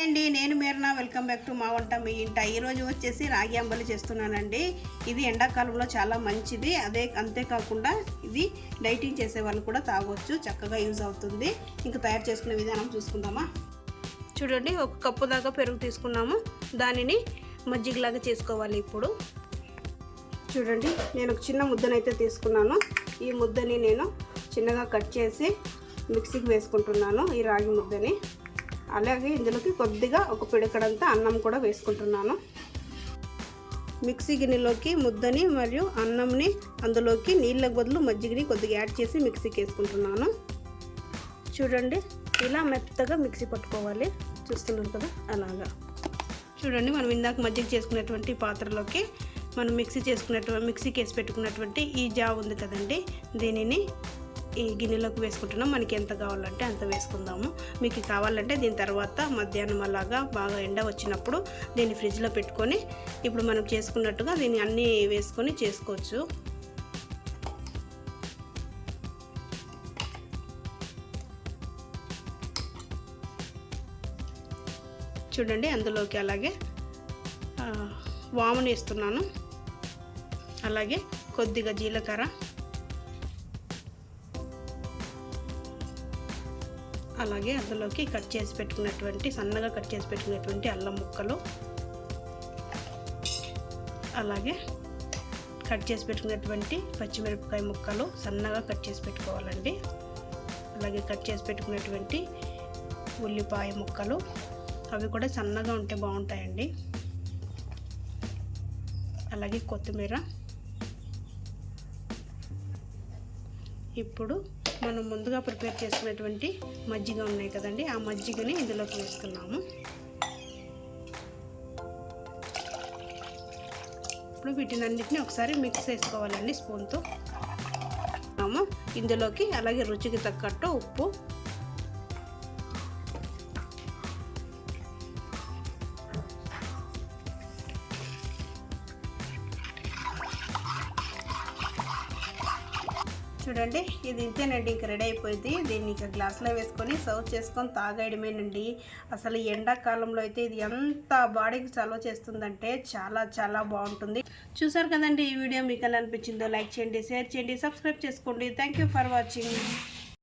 అండి నేను మీరనా welcome back to మా వంట మీ ఇంట. ఈరోజు వచ్చేసి రాగి అంబలి చేస్తున్నానండి. ఇది ఎండాకాలంలో చాలా మంచిది. అంతేకాకుండా ఇది డైటింగ్ చేసే వాళ్ళు కూడా తాగొచ్చు, చక్కగా యూజ్ అవుతుంది. ఇంకా తయారు చేసుకునే విధానం చూసుకుందామా. చూడండి, ఒక కప్పు దాకా పెరుగు తీసుకున్నాము. దానిని మజ్జిగలాగా చేసుకోవాలి. ఇప్పుడు చూడండి, నేను ఒక చిన్న ముద్దనైతే తీసుకున్నాను. ఈ ముద్దని నేను చిన్నగా కట్ చేసి మిక్సీకి వేసుకుంటున్నాను, ఈ రాగి ముద్దని. అలాగే ఇందులోకి కొద్దిగా ఒక పిడకడంతా అన్నం కూడా వేసుకుంటున్నాను. మిక్సీ గిన్నెలోకి ముద్దని మరియు అన్నంని అందులోకి నీళ్ళకు బదులు మజ్జిగని కొద్దిగా యాడ్ చేసి మిక్సీకి వేసుకుంటున్నాను. చూడండి, ఇలా మెత్తగా మిక్సీ పట్టుకోవాలి. చూస్తున్నారు కదా, అలాగా. చూడండి, మనం ఇందాక మజ్జిగ చేసుకున్నటువంటి పాత్రలోకి మనం మిక్సీకి వేసి పెట్టుకున్నటువంటి ఈ జావ ఉంది కదండి, దీనిని ఈ గిన్నెలోకి వేసుకుంటున్నాం. మనకి ఎంత కావాలంటే అంత వేసుకుందాము. మీకు కావాలంటే దీని తర్వాత మధ్యాహ్నం అలాగా బాగా ఎండ వచ్చినప్పుడు దీన్ని ఫ్రిడ్జ్లో పెట్టుకొని ఇప్పుడు మనం చేసుకున్నట్టుగా దీన్ని అన్నీ వేసుకొని చేసుకోవచ్చు. చూడండి, అందులోకి అలాగే వాముని వేస్తున్నాను. అలాగే కొద్దిగా జీలకర్ర, అలాగే అందులోకి సన్నగా కట్ చేసి పెట్టుకున్నటువంటి అల్లం ముక్కలు, అలాగే కట్ చేసి పెట్టుకున్నటువంటి పచ్చిమిరపకాయ ముక్కలు సన్నగా కట్ చేసి పెట్టుకోవాలండి. అలాగే కట్ చేసి పెట్టుకున్నటువంటి ఉల్లిపాయ ముక్కలు, అవి కూడా సన్నగా ఉంటే బాగుంటాయండి. అలాగే కొత్తిమీర. ఇప్పుడు మనం ముందుగా ప్రిపేర్ చేసుకున్నటువంటి మజ్జిగ ఉన్నాయి కదండి, ఆ మజ్జిగని ఇందులోకి వేస్తున్నాము. ఇప్పుడు వీటినన్నిటిని ఒకసారి మిక్స్ చేసుకోవాలండి స్పూన్తో. ఇందులోకి అలాగే రుచికి తగ్గట్టు ఉప్పు, చూడండి, ఇది ఇంతేనండి, ఇంకా రెడీ అయిపోయింది. దీన్ని ఇంకా గ్లాస్లో వేసుకొని సర్వ్ చేసుకొని తాగేయడమేనండి. అసలు ఎండాకాలంలో అయితే ఇది ఎంత బాడీకి చలవ చేస్తుందంటే చాలా చాలా బాగుంటుంది. చూసారు కదండి, ఈ వీడియో మీకు ఎలా అనిపించిందో లైక్ చేయండి, షేర్ చేయండి, సబ్స్క్రైబ్ చేసుకోండి. Thank you for watching.